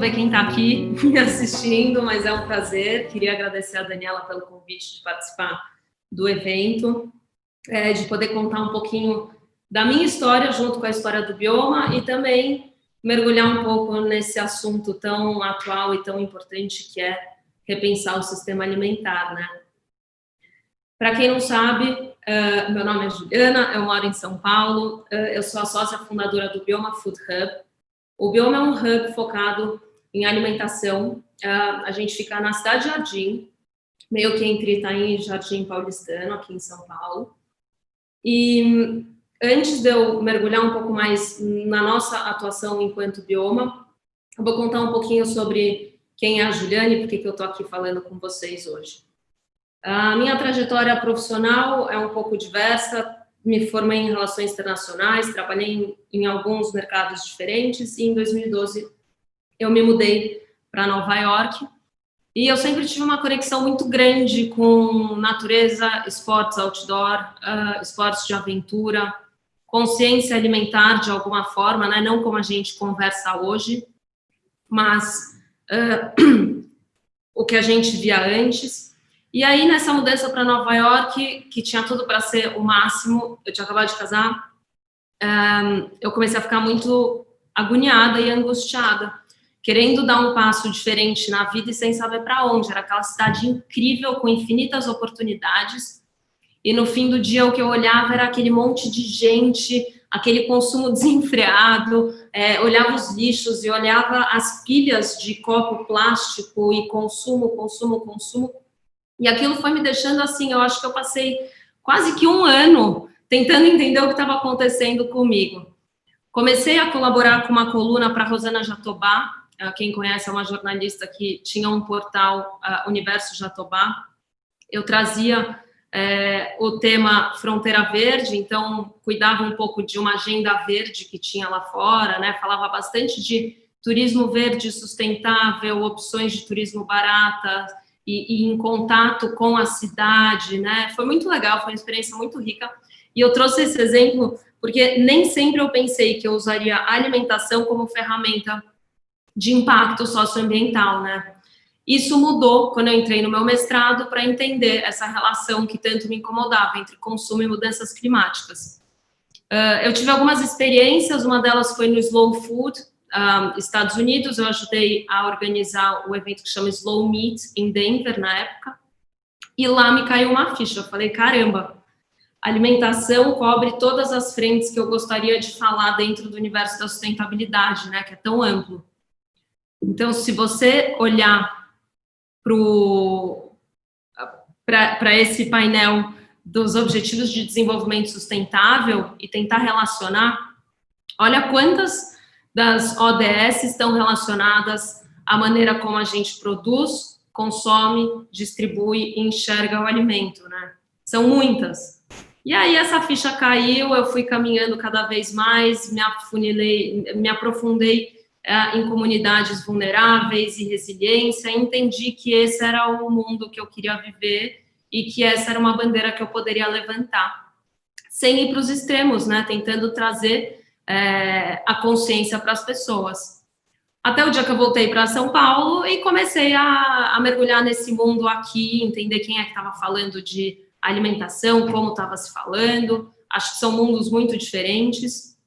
ver quem está aqui me assistindo, mas é um prazer. Queria agradecer a Daniela pelo convite de participar do evento, de poder contar um pouquinho da minha história junto com a história do bioma e também mergulhar um pouco nesse assunto tão atual e tão importante que é repensar o sistema alimentar, né? Para quem não sabe, meu nome é Juliana, eu moro em São Paulo, eu sou a sócia fundadora do Bioma Food Hub. O Bioma é um hub focado em alimentação. A gente fica na cidade de Jardim, meio que entre Itaim e Jardim Paulistano, aqui em São Paulo. E antes de eu mergulhar um pouco mais na nossa atuação enquanto Bioma, eu vou contar um pouquinho sobre quem é a Juliana e por que eu estou aqui falando com vocês hoje. A minha trajetória profissional é um pouco diversa. Me formei em Relações Internacionais, trabalhei em alguns mercados diferentes e em 2012 eu me mudei para Nova York e eu sempre tive uma conexão muito grande com natureza, esportes outdoor, esportes de aventura, consciência alimentar de alguma forma, né? Não como a gente conversa hoje, mas o que a gente via antes. E aí, nessa mudança para Nova York, que tinha tudo para ser o máximo, eu tinha acabado de casar, eu comecei a ficar muito agoniada e angustiada, querendo dar um passo diferente na vida e sem saber para onde. Era aquela cidade incrível, com infinitas oportunidades, e no fim do dia o que eu olhava era aquele monte de gente, aquele consumo desenfreado, olhava os lixos e olhava as pilhas de copo plástico e consumo, e aquilo foi me deixando assim. Eu acho que eu passei quase que um ano tentando entender o que estava acontecendo comigo. Comecei a colaborar com uma coluna para Rosana Jatobá. Quem conhece, é uma jornalista que tinha um portal, Universo Jatobá. Eu trazia o tema Fronteira Verde, então cuidava um pouco de uma agenda verde que tinha lá fora, né? Falava bastante de turismo verde sustentável, opções de turismo barata, e em contato com a cidade, né? Foi muito legal, foi uma experiência muito rica. E eu trouxe esse exemplo porque nem sempre eu pensei que eu usaria a alimentação como ferramenta de impacto socioambiental, né? Isso mudou quando eu entrei no meu mestrado para entender essa relação que tanto me incomodava entre consumo e mudanças climáticas. Eu tive algumas experiências, uma delas foi no Slow Food, Estados Unidos. Eu ajudei a organizar o evento que chama Slow Meat em Denver, na época, e lá me caiu uma ficha. Eu falei, caramba, alimentação cobre todas as frentes que eu gostaria de falar dentro do universo da sustentabilidade, né, que é tão amplo. Então, se você olhar para esse painel dos Objetivos de Desenvolvimento Sustentável e tentar relacionar, olha quantas das ODS estão relacionadas à maneira como a gente produz, consome, distribui e enxerga o alimento, né? São muitas. E aí essa ficha caiu, eu fui caminhando cada vez mais, me aprofundei em comunidades vulneráveis e resiliência, entendi que esse era o mundo que eu queria viver e que essa era uma bandeira que eu poderia levantar, sem ir para os extremos, né? Tentando trazer a consciência para as pessoas. Até o dia que eu voltei para São Paulo e comecei a mergulhar nesse mundo aqui, entender quem é que estava falando de alimentação, como estava se falando. Acho que são mundos muito diferentes.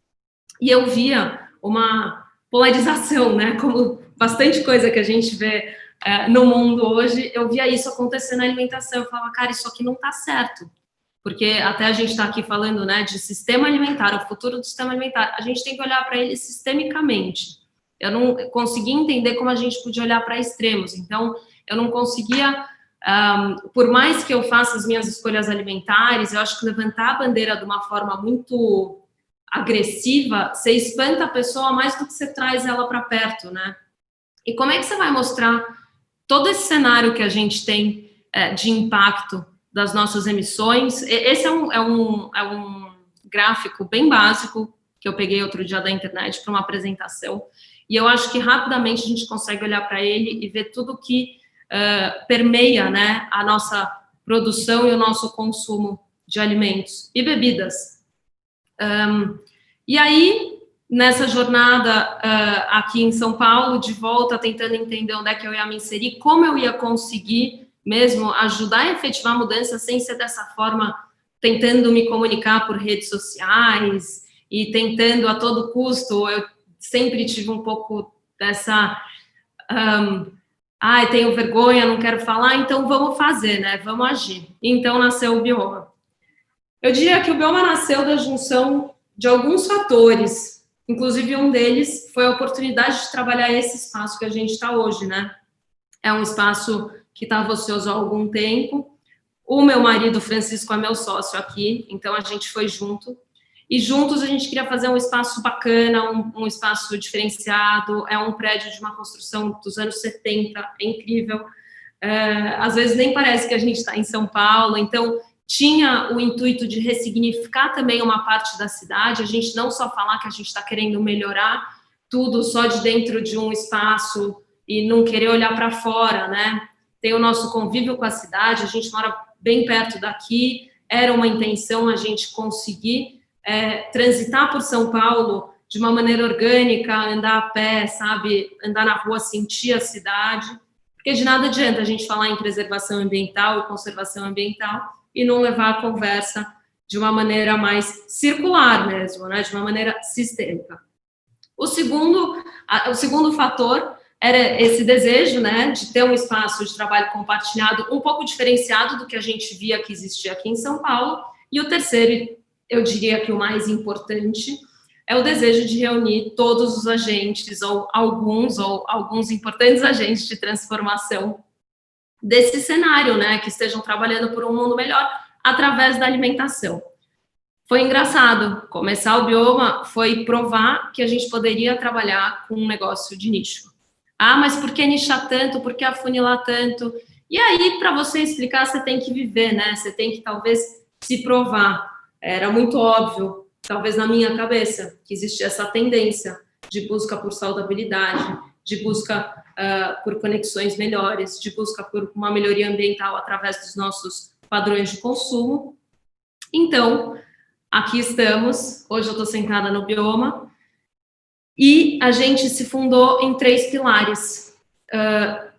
E eu via uma polarização, né? Como bastante coisa que a gente vê no mundo hoje, eu via isso acontecer na alimentação. Eu falava, cara, isso aqui não está certo. Porque até a gente está aqui falando, né, de sistema alimentar, o futuro do sistema alimentar, a gente tem que olhar para ele sistemicamente. Eu não conseguia entender como a gente podia olhar para extremos, então eu não conseguia, por mais que eu faça as minhas escolhas alimentares, eu acho que levantar a bandeira de uma forma muito agressiva, você espanta a pessoa mais do que você traz ela para perto, né? E como é que você vai mostrar todo esse cenário que a gente tem de impacto das nossas emissões? Esse é um gráfico bem básico que eu peguei outro dia da internet para uma apresentação, e eu acho que rapidamente a gente consegue olhar para ele e ver tudo que permeia, né, a nossa produção e o nosso consumo de alimentos e bebidas. E aí, nessa jornada aqui em São Paulo, de volta, tentando entender onde é que eu ia me inserir, como eu ia conseguir mesmo ajudar a efetivar a mudança sem ser dessa forma, tentando me comunicar por redes sociais e tentando a todo custo. Eu sempre tive um pouco dessa... tenho vergonha, não quero falar, então vamos fazer, né? Vamos agir. Então nasceu o Bioma. Eu diria que o Bioma nasceu da junção de alguns fatores, inclusive um deles foi a oportunidade de trabalhar esse espaço que a gente está hoje, né? É um espaço que estava ocioso há algum tempo. O meu marido, Francisco, é meu sócio aqui, então a gente foi junto. E juntos a gente queria fazer um espaço bacana, um espaço diferenciado. É um prédio de uma construção dos anos 70, é incrível. Às vezes nem parece que a gente está em São Paulo, então tinha o intuito de ressignificar também uma parte da cidade, a gente não só falar que a gente está querendo melhorar tudo só de dentro de um espaço e não querer olhar para fora, né? Tem o nosso convívio com a cidade, a gente mora bem perto daqui, era uma intenção a gente conseguir transitar por São Paulo de uma maneira orgânica, andar a pé, sabe? Andar na rua, sentir a cidade, porque de nada adianta a gente falar em preservação ambiental e conservação ambiental e não levar a conversa de uma maneira mais circular mesmo, né? De uma maneira sistêmica. O segundo fator era esse desejo, né, de ter um espaço de trabalho compartilhado um pouco diferenciado do que a gente via que existia aqui em São Paulo. E o terceiro, eu diria que o mais importante, é o desejo de reunir todos os agentes, ou alguns importantes agentes de transformação desse cenário, né, que estejam trabalhando por um mundo melhor através da alimentação. Foi engraçado, começar o Bioma foi provar que a gente poderia trabalhar com um negócio de nicho. Mas por que nichar tanto? Por que afunilar tanto? E aí, para você explicar, você tem que viver, né? Você tem que, talvez, se provar. Era muito óbvio, talvez na minha cabeça, que existia essa tendência de busca por saudabilidade, de busca por conexões melhores, de busca por uma melhoria ambiental através dos nossos padrões de consumo. Então, aqui estamos. Hoje eu estou sentada no Bioma. E a gente se fundou em 3 pilares.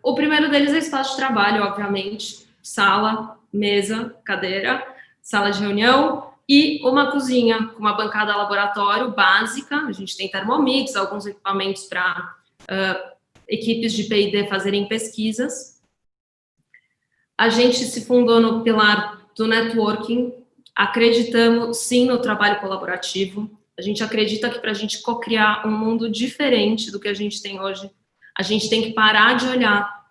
O primeiro deles é espaço de trabalho, obviamente. Sala, mesa, cadeira, sala de reunião e uma cozinha com uma bancada laboratório básica. A gente tem Thermomix, alguns equipamentos para equipes de P&D fazerem pesquisas. A gente se fundou no pilar do networking. Acreditamos, sim, no trabalho colaborativo. A gente acredita que para a gente co-criar um mundo diferente do que a gente tem hoje, a gente tem que parar de olhar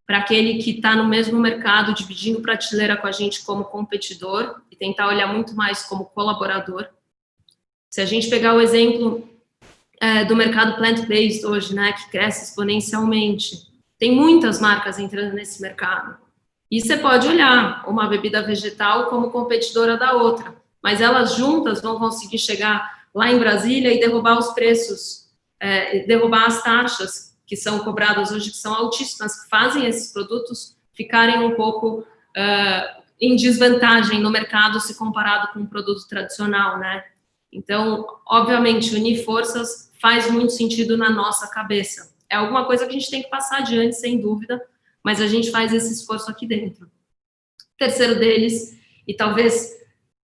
para aquele que está no mesmo mercado, dividindo prateleira com a gente como competidor, e tentar olhar muito mais como colaborador. Se a gente pegar o exemplo do mercado plant-based hoje, né, que cresce exponencialmente, tem muitas marcas entrando nesse mercado. E você pode olhar uma bebida vegetal como competidora da outra, mas elas juntas vão conseguir chegar lá em Brasília e derrubar os preços, derrubar as taxas que são cobradas hoje, que são altíssimas, que fazem esses produtos ficarem um pouco em desvantagem no mercado se comparado com um produto tradicional, né? Então, obviamente, unir forças faz muito sentido na nossa cabeça. É alguma coisa que a gente tem que passar adiante, sem dúvida, mas a gente faz esse esforço aqui dentro. O terceiro deles, e talvez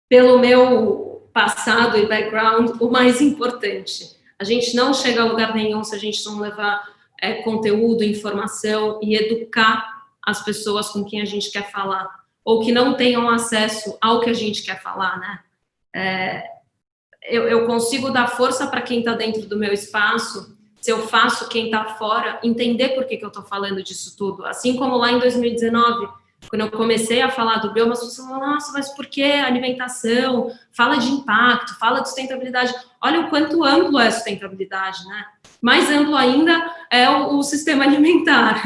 pelo meu passado e background, o mais importante. A gente não chega a lugar nenhum se a gente não levar conteúdo, informação e educar as pessoas com quem a gente quer falar, ou que não tenham acesso ao que a gente quer falar, né? Eu consigo dar força para quem está dentro do meu espaço, se eu faço quem está fora entender por que eu estou falando disso tudo. Assim como lá em 2019, quando eu comecei a falar do Bioma, as pessoas falaram, nossa, mas por que alimentação? Fala de impacto, fala de sustentabilidade. Olha o quanto amplo é a sustentabilidade, né? Mais amplo ainda é o sistema alimentar.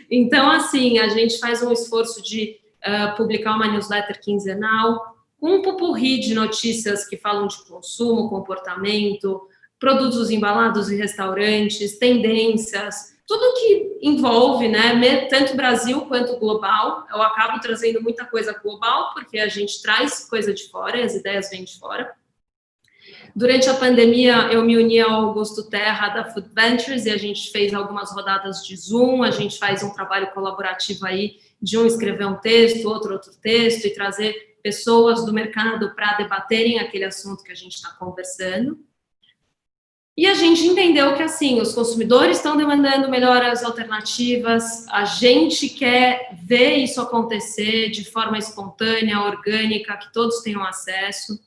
Então, assim, a gente faz um esforço de publicar uma newsletter quinzenal, com um popurrí de notícias que falam de consumo, comportamento, produtos embalados em restaurantes, tendências, tudo que envolve, né, tanto Brasil quanto global. Eu acabo trazendo muita coisa global, porque a gente traz coisa de fora, as ideias vêm de fora. Durante a pandemia, eu me uni ao Augusto Terra da Food Ventures e a gente fez algumas rodadas de Zoom, a gente faz um trabalho colaborativo aí de um escrever um texto, outro texto e trazer pessoas do mercado para debaterem aquele assunto que a gente está conversando. E a gente entendeu que, assim, os consumidores estão demandando melhoras alternativas, a gente quer ver isso acontecer de forma espontânea, orgânica, que todos tenham acesso,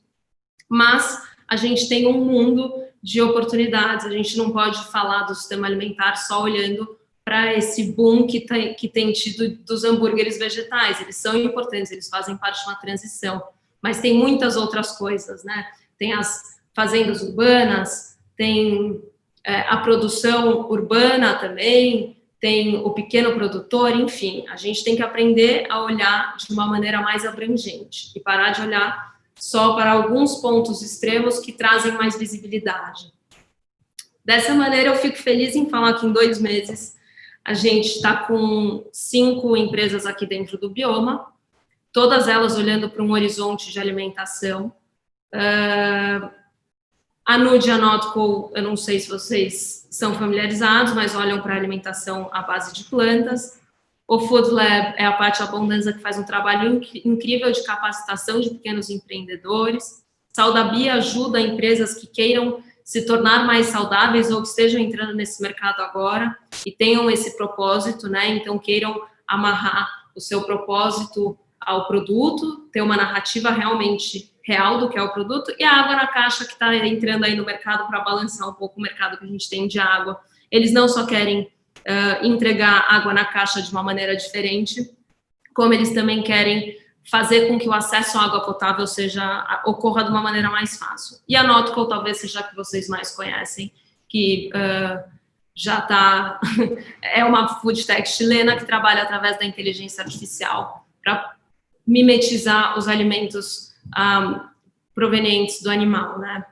mas a gente tem um mundo de oportunidades, a gente não pode falar do sistema alimentar só olhando para esse boom que tem tido dos hambúrgueres vegetais. Eles são importantes, eles fazem parte de uma transição, mas tem muitas outras coisas, né? Tem as fazendas urbanas, tem a produção urbana também, tem o pequeno produtor, enfim, a gente tem que aprender a olhar de uma maneira mais abrangente e parar de olhar só para alguns pontos extremos que trazem mais visibilidade. Dessa maneira, eu fico feliz em falar que em 2 meses a gente está com 5 empresas aqui dentro do Bioma, todas elas olhando para um horizonte de alimentação. A Nude e a Notco, eu não sei se vocês são familiarizados, mas olham para a alimentação à base de plantas. O Food Lab é a Pátio Abundância, que faz um trabalho incrível de capacitação de pequenos empreendedores. Saudabia ajuda empresas que queiram se tornar mais saudáveis ou que estejam entrando nesse mercado agora e tenham esse propósito, né? Então, queiram amarrar o seu propósito ao produto, ter uma narrativa realmente real do que é o produto, e a Água na Caixa, que está entrando aí no mercado para balançar um pouco o mercado que a gente tem de água. Eles não só querem entregar água na caixa de uma maneira diferente, como eles também querem fazer com que o acesso à água potável ocorra de uma maneira mais fácil. E a Notco talvez seja a que vocês mais conhecem, que já está... é uma food tech chilena que trabalha através da inteligência artificial para mimetizar os alimentos provenientes do animal, né?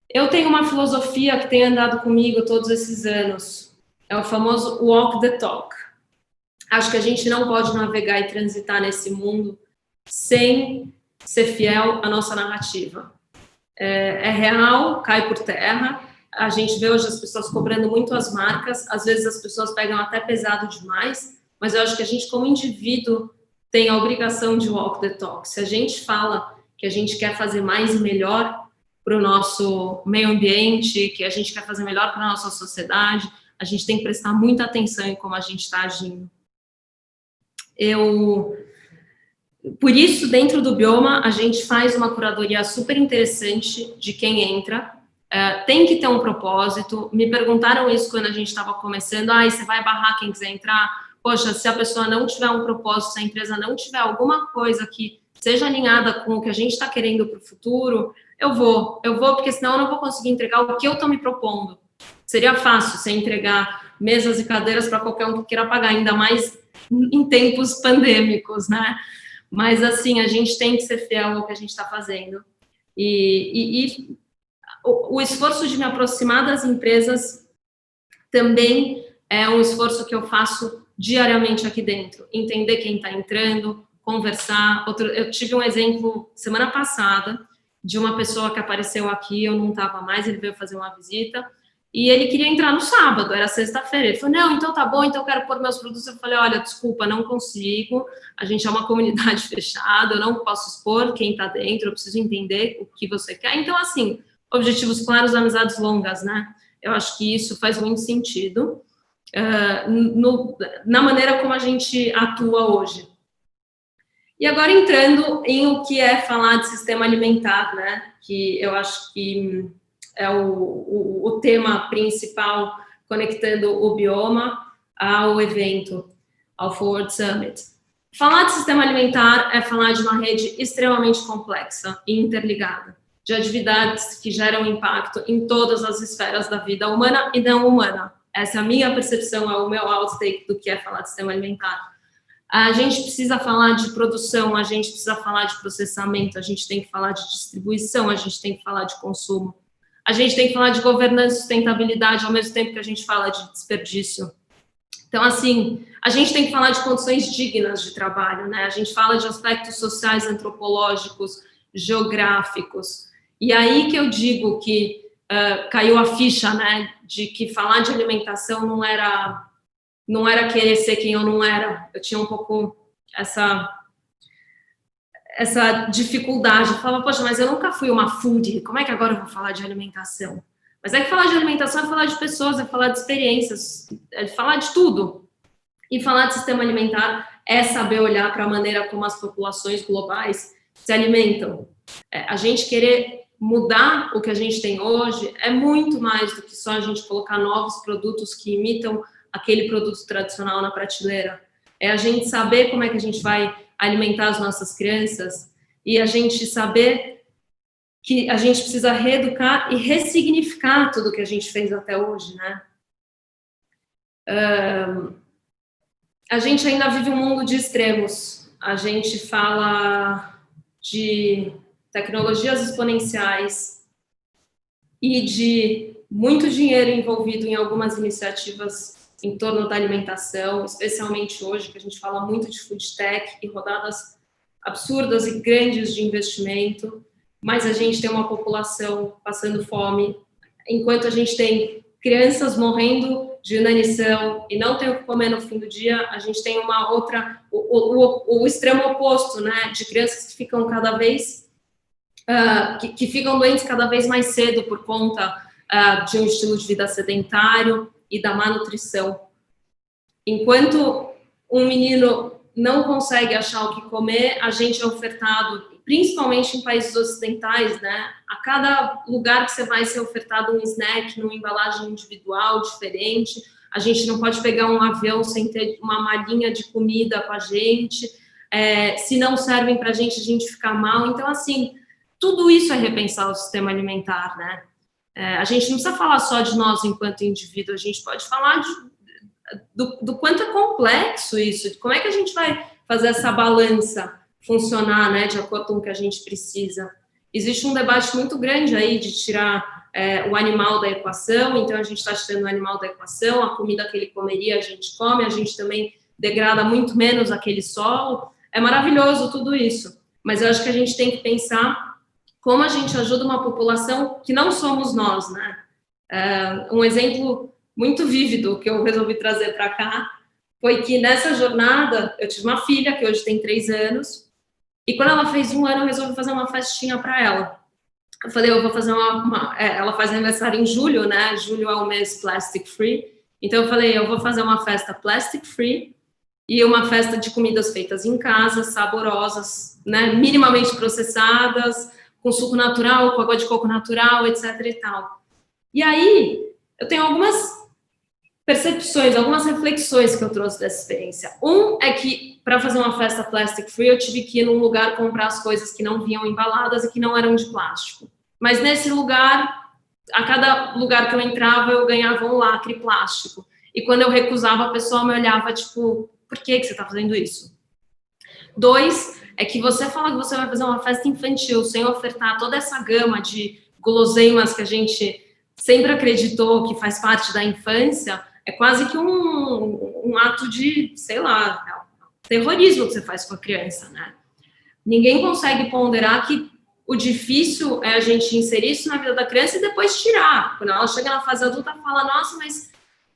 Eu tenho uma filosofia que tem andado comigo todos esses anos, é o famoso walk the talk. Acho que a gente não pode navegar e transitar nesse mundo sem ser fiel à nossa narrativa. É real, cai por terra, a gente vê hoje as pessoas cobrando muito as marcas, às vezes as pessoas pegam até pesado demais, mas eu acho que a gente como indivíduo tem a obrigação de walk the talk. Se a gente fala que a gente quer fazer mais e melhor para o nosso meio ambiente, que a gente quer fazer melhor para a nossa sociedade, a gente tem que prestar muita atenção em como a gente está agindo. Por isso, dentro do Bioma, a gente faz uma curadoria super interessante de quem entra. Tem que ter um propósito. Me perguntaram isso quando a gente estava começando. Você vai barrar quem quiser entrar? Poxa, se a pessoa não tiver um propósito, se a empresa não tiver alguma coisa que seja alinhada com o que a gente está querendo para o futuro, eu vou, porque senão eu não vou conseguir entregar o que eu estou me propondo. Seria fácil você entregar mesas e cadeiras para qualquer um que queira pagar, ainda mais em tempos pandêmicos, né? Mas, assim, a gente tem que ser fiel ao que a gente está fazendo. E o esforço de me aproximar das empresas também é um esforço que eu faço diariamente aqui dentro. Entender quem está entrando, conversar. Eu tive um exemplo semana passada de uma pessoa que apareceu aqui, eu não estava mais, ele veio fazer uma visita, e ele queria entrar no sábado, era sexta-feira. Ele falou, não, então tá bom, então eu quero pôr meus produtos. Eu falei, olha, desculpa, não consigo, a gente é uma comunidade fechada, eu não posso expor quem tá dentro, eu preciso entender o que você quer. Então, assim, objetivos claros, amizades longas, né? Eu acho que isso faz muito sentido na maneira como a gente atua hoje. E agora entrando em o que é falar de sistema alimentar, né? Que eu acho que é o tema principal conectando o Bioma ao evento, ao Forward Summit. Falar de sistema alimentar é falar de uma rede extremamente complexa e interligada, de atividades que geram impacto em todas as esferas da vida humana e não humana. Essa é a minha percepção, é o meu outtake do que é falar de sistema alimentar. A gente precisa falar de produção, a gente precisa falar de processamento, a gente tem que falar de distribuição, a gente tem que falar de consumo. A gente tem que falar de governança e sustentabilidade ao mesmo tempo que a gente fala de desperdício. Então, assim, a gente tem que falar de condições dignas de trabalho, né? A gente fala de aspectos sociais, antropológicos, geográficos. E aí que eu digo que caiu a ficha, né, de que falar de alimentação não era querer ser quem eu não era. Eu tinha um pouco essa dificuldade. Eu falava, poxa, mas eu nunca fui uma foodie, como é que agora eu vou falar de alimentação? Mas é que falar de alimentação é falar de pessoas, é falar de experiências, é falar de tudo. E falar de sistema alimentar é saber olhar para a maneira como as populações globais se alimentam. A gente querer mudar o que a gente tem hoje é muito mais do que só a gente colocar novos produtos que imitam aquele produto tradicional na prateleira. É a gente saber como é que a gente vai alimentar as nossas crianças e a gente saber que a gente precisa reeducar e ressignificar tudo que a gente fez até hoje, né? A gente ainda vive um mundo de extremos. A gente fala de tecnologias exponenciais e de muito dinheiro envolvido em algumas iniciativas em torno da alimentação, especialmente hoje, que a gente fala muito de food tech e rodadas absurdas e grandes de investimento, mas a gente tem uma população passando fome, enquanto a gente tem crianças morrendo de inanição e não tem o que comer no fim do dia, a gente tem uma outra, o extremo oposto, né, de crianças que ficam cada vez, que ficam doentes cada vez mais cedo por conta de um estilo de vida sedentário e da má nutrição. Enquanto um menino não consegue achar o que comer, a gente é ofertado, principalmente em países ocidentais, né? A cada lugar que você vai ser ofertado um snack numa embalagem individual diferente. A gente não pode pegar um avião sem ter uma malinha de comida com a gente. Se não servem para a gente fica mal. Então, assim, tudo isso é repensar o sistema alimentar, né? A gente não precisa falar só de nós enquanto indivíduo, a gente pode falar do quanto é complexo isso, de como é que a gente vai fazer essa balança funcionar, né, de acordo com o que a gente precisa. Existe um debate muito grande aí de tirar o animal da equação, então a gente está tirando o animal da equação, a comida que ele comeria a gente come, a gente também degrada muito menos aquele solo. É maravilhoso tudo isso, mas eu acho que a gente tem que pensar como a gente ajuda uma população que não somos nós, né? Um exemplo muito vívido que eu resolvi trazer para cá foi que nessa jornada eu tive uma filha que hoje tem 3 anos e quando ela fez 1 ano eu resolvi fazer uma festinha para ela. Eu falei, eu vou fazer ela faz aniversário em julho, né? Julho é o mês plastic free. Então eu falei, eu vou fazer uma festa plastic free e uma festa de comidas feitas em casa, saborosas, né? Minimamente processadas, com suco natural, com água de coco natural, etc e tal. E aí, eu tenho algumas percepções, algumas reflexões que eu trouxe dessa experiência. É que, para fazer uma festa plastic free, eu tive que ir num lugar comprar as coisas que não vinham embaladas e que não eram de plástico. Mas nesse lugar, a cada lugar que eu entrava, eu ganhava um lacre plástico. E quando eu recusava, a pessoa me olhava, tipo, por que você está fazendo isso? 2, é que você fala que você vai fazer uma festa infantil sem ofertar toda essa gama de guloseimas que a gente sempre acreditou que faz parte da infância, é quase que um ato de, sei lá, terrorismo que você faz com a criança, né? Ninguém consegue ponderar que o difícil é a gente inserir isso na vida da criança e depois tirar. Quando ela chega na fase adulta, fala, nossa, mas,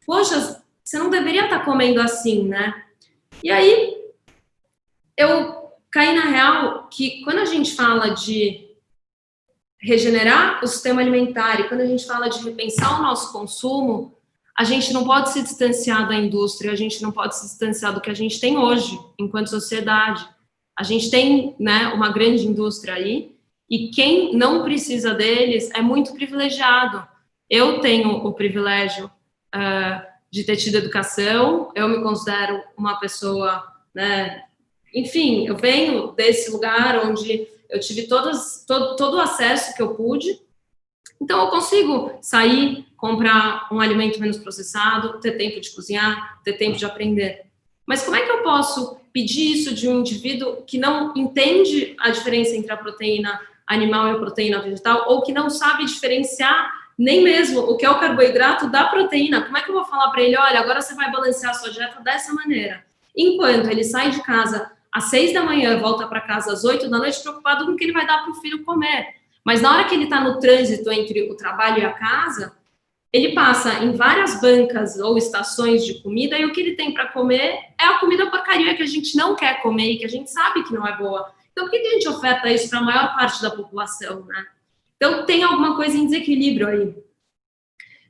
poxa, você não deveria estar comendo assim, né? E aí, eu caí na real que quando a gente fala de regenerar o sistema alimentar e quando a gente fala de repensar o nosso consumo, a gente não pode se distanciar da indústria, a gente não pode se distanciar do que a gente tem hoje, enquanto sociedade. A gente tem, né, uma grande indústria aí, e quem não precisa deles é muito privilegiado. Eu tenho o privilégio de ter tido educação, eu me considero uma pessoa, né, enfim, eu venho desse lugar onde eu tive todo o acesso que eu pude, então eu consigo sair, comprar um alimento menos processado, ter tempo de cozinhar, ter tempo de aprender. Mas como é que eu posso pedir isso de um indivíduo que não entende a diferença entre a proteína animal e a proteína vegetal, ou que não sabe diferenciar nem mesmo o que é o carboidrato da proteína? Como é que eu vou falar para ele, olha, agora você vai balancear a sua dieta dessa maneira? Enquanto ele sai de casa às 6 da manhã, volta para casa às 8 da noite, preocupado com o que ele vai dar para o filho comer. Mas na hora que ele está no trânsito entre o trabalho e a casa, ele passa em várias bancas ou estações de comida e o que ele tem para comer é a comida porcaria que a gente não quer comer e que a gente sabe que não é boa. Então, por que a gente oferta isso para a maior parte da população, né? Então, tem alguma coisa em desequilíbrio aí.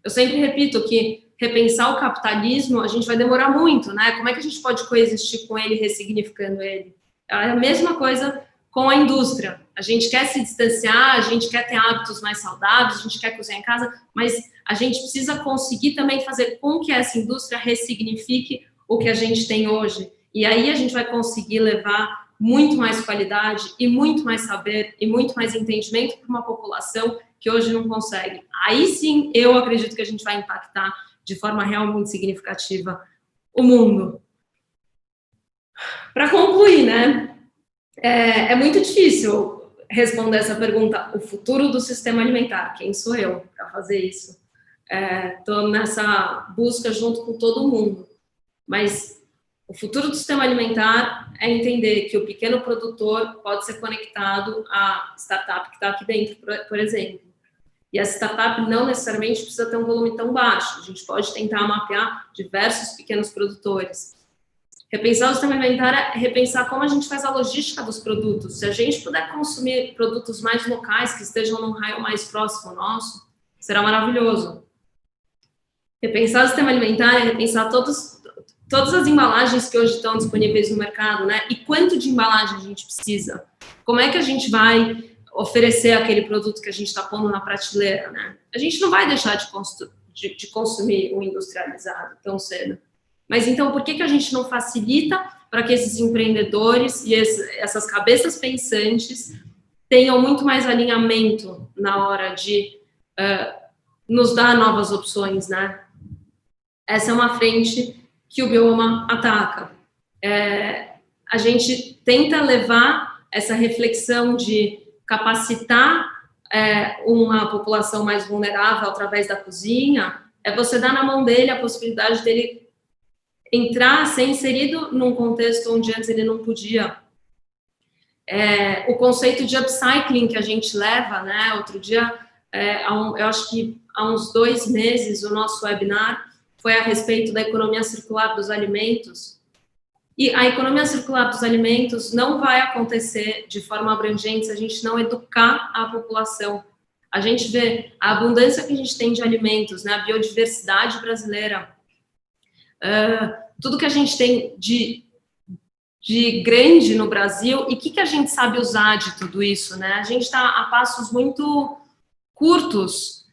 Eu sempre repito que repensar o capitalismo, a gente vai demorar muito, né? Como é que a gente pode coexistir com ele, ressignificando ele? É a mesma coisa com a indústria. A gente quer se distanciar, a gente quer ter hábitos mais saudáveis, a gente quer cozinhar em casa, mas a gente precisa conseguir também fazer com que essa indústria ressignifique o que a gente tem hoje. E aí a gente vai conseguir levar muito mais qualidade e muito mais saber e muito mais entendimento para uma população que hoje não consegue. Aí sim, eu acredito que a gente vai impactar de forma realmente significativa o mundo. Para concluir, né? É muito difícil responder essa pergunta, o futuro do sistema alimentar, quem sou eu para fazer isso? Estou nessa busca junto com todo mundo, mas o futuro do sistema alimentar é entender que o pequeno produtor pode ser conectado à startup que está aqui dentro, por exemplo. E a startup não necessariamente precisa ter um volume tão baixo, a gente pode tentar mapear diversos pequenos produtores. Repensar o sistema alimentar é repensar como a gente faz a logística dos produtos. Se a gente puder consumir produtos mais locais, que estejam num raio mais próximo nosso, será maravilhoso. Repensar o sistema alimentar é repensar todas as embalagens que hoje estão disponíveis no mercado, né? E quanto de embalagem a gente precisa? Como é que a gente vai oferecer aquele produto que a gente está pondo na prateleira, né? A gente não vai deixar de consumir o industrializado tão cedo. Mas então, por que a gente não facilita para que esses empreendedores e essas cabeças pensantes tenham muito mais alinhamento na hora de nos dar novas opções, né? Essa é uma frente que o Bioma ataca. A gente tenta levar essa reflexão de capacitar uma população mais vulnerável através da cozinha, você dar na mão dele a possibilidade dele entrar, ser inserido num contexto onde antes ele não podia. O conceito de upcycling que a gente leva, né? Outro dia, eu acho que há uns 2 meses, o nosso webinar foi a respeito da economia circular dos alimentos. E a economia circular dos alimentos não vai acontecer de forma abrangente se a gente não educar a população. A gente vê a abundância que a gente tem de alimentos, né? A biodiversidade brasileira, tudo que a gente tem de grande no Brasil, e o que a gente sabe usar de tudo isso, né? A gente está a passos muito curtos,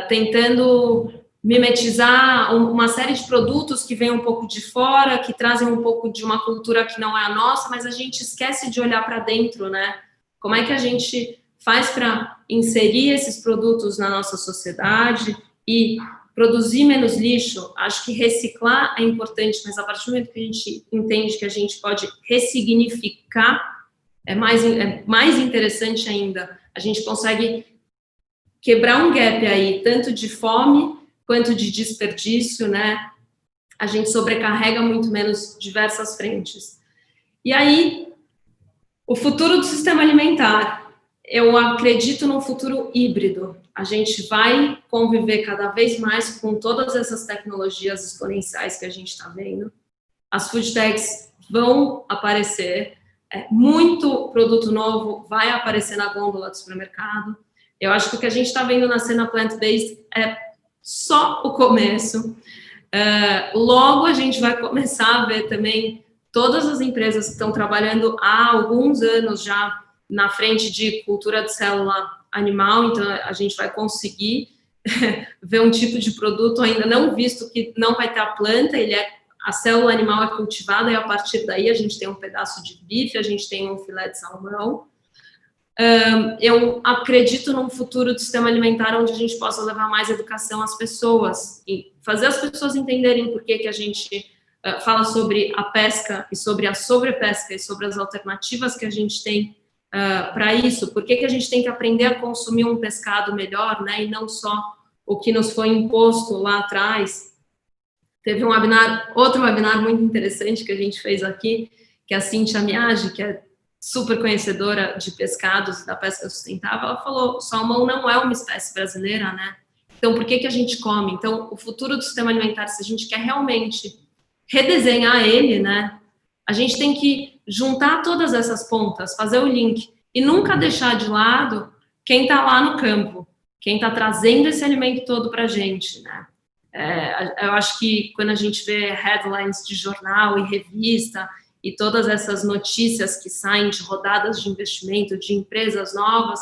tentando mimetizar uma série de produtos que vêm um pouco de fora, que trazem um pouco de uma cultura que não é a nossa, mas a gente esquece de olhar para dentro, né? Como é que a gente faz para inserir esses produtos na nossa sociedade e produzir menos lixo? Acho que reciclar é importante, mas a partir do momento que a gente entende que a gente pode ressignificar, é mais interessante ainda. A gente consegue quebrar um gap aí, tanto de fome quanto de desperdício, né? A gente sobrecarrega muito menos diversas frentes. E aí, o futuro do sistema alimentar. Eu acredito num futuro híbrido. A gente vai conviver cada vez mais com todas essas tecnologias exponenciais que a gente está vendo. As food techs vão aparecer, muito produto novo vai aparecer na gôndola do supermercado. Eu acho que o que a gente está vendo na cena plant-based é só o começo. Logo a gente vai começar a ver também todas as empresas que estão trabalhando há alguns anos já na frente de cultura de célula animal, então a gente vai conseguir ver um tipo de produto ainda não visto que não vai ter a planta, a célula animal é cultivada e a partir daí a gente tem um pedaço de bife, a gente tem um filé de salmão. Eu acredito num futuro do sistema alimentar onde a gente possa levar mais educação às pessoas e fazer as pessoas entenderem por que a gente fala sobre a pesca e sobre a sobrepesca e sobre as alternativas que a gente tem para isso, por que a gente tem que aprender a consumir um pescado melhor, né, e não só o que nos foi imposto lá atrás. Teve outro webinar muito interessante que a gente fez aqui, que é a Cíntia Miage, que é super conhecedora de pescados, da pesca sustentável, ela falou, salmão não é uma espécie brasileira, né? Então, por que a gente come? Então, o futuro do sistema alimentar, se a gente quer realmente redesenhar ele, né? A gente tem que juntar todas essas pontas, fazer o link e nunca deixar de lado quem está lá no campo, quem está trazendo esse alimento todo para a gente, né? Eu acho que quando a gente vê headlines de jornal e revista e todas essas notícias que saem de rodadas de investimento de empresas novas,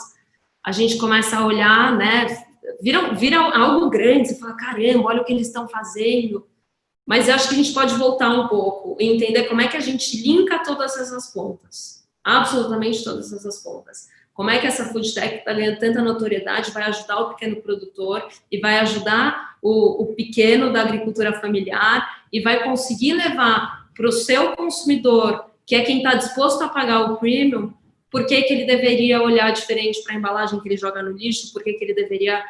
a gente começa a olhar, né? Vira algo grande, você fala, caramba, olha o que eles estão fazendo. Mas eu acho que a gente pode voltar um pouco e entender como é que a gente linka todas essas pontas, absolutamente todas essas pontas. Como é que essa food tech está ganhando tanta notoriedade, vai ajudar o pequeno produtor e vai ajudar o pequeno da agricultura familiar e vai conseguir levar para o seu consumidor, que é quem está disposto a pagar o premium, por que ele deveria olhar diferente para a embalagem que ele joga no lixo, por que ele deveria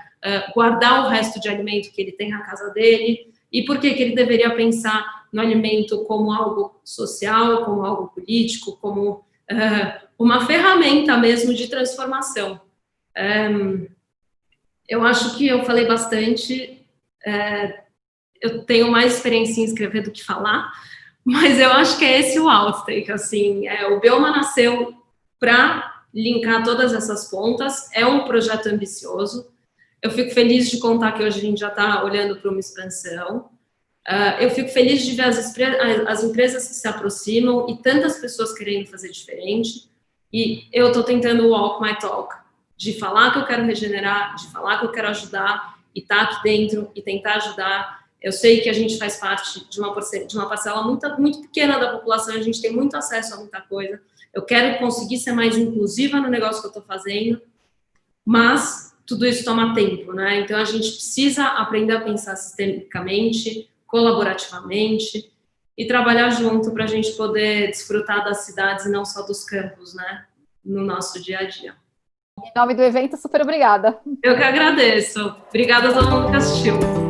guardar o resto de alimento que ele tem na casa dele, e por que ele deveria pensar no alimento como algo social, como algo político, como uma ferramenta mesmo de transformação. Eu acho que eu falei bastante, eu tenho mais experiência em escrever do que falar, mas eu acho que é esse o outtake, assim, o Bioma nasceu para linkar todas essas pontas, é um projeto ambicioso, eu fico feliz de contar que hoje a gente já está olhando para uma expansão, eu fico feliz de ver as empresas que se aproximam e tantas pessoas querendo fazer diferente, e eu estou tentando walk my talk, de falar que eu quero regenerar, de falar que eu quero ajudar, e estar aqui dentro e tentar ajudar. Eu sei que a gente faz parte de uma parcela muito, muito pequena da população, a gente tem muito acesso a muita coisa, eu quero conseguir ser mais inclusiva no negócio que eu estou fazendo, mas tudo isso toma tempo, né? Então a gente precisa aprender a pensar sistemicamente, colaborativamente e trabalhar junto para a gente poder desfrutar das cidades e não só dos campos, né? No nosso dia a dia. Em nome do evento, super obrigada. Eu que agradeço. Obrigada a todo mundo que assistiu.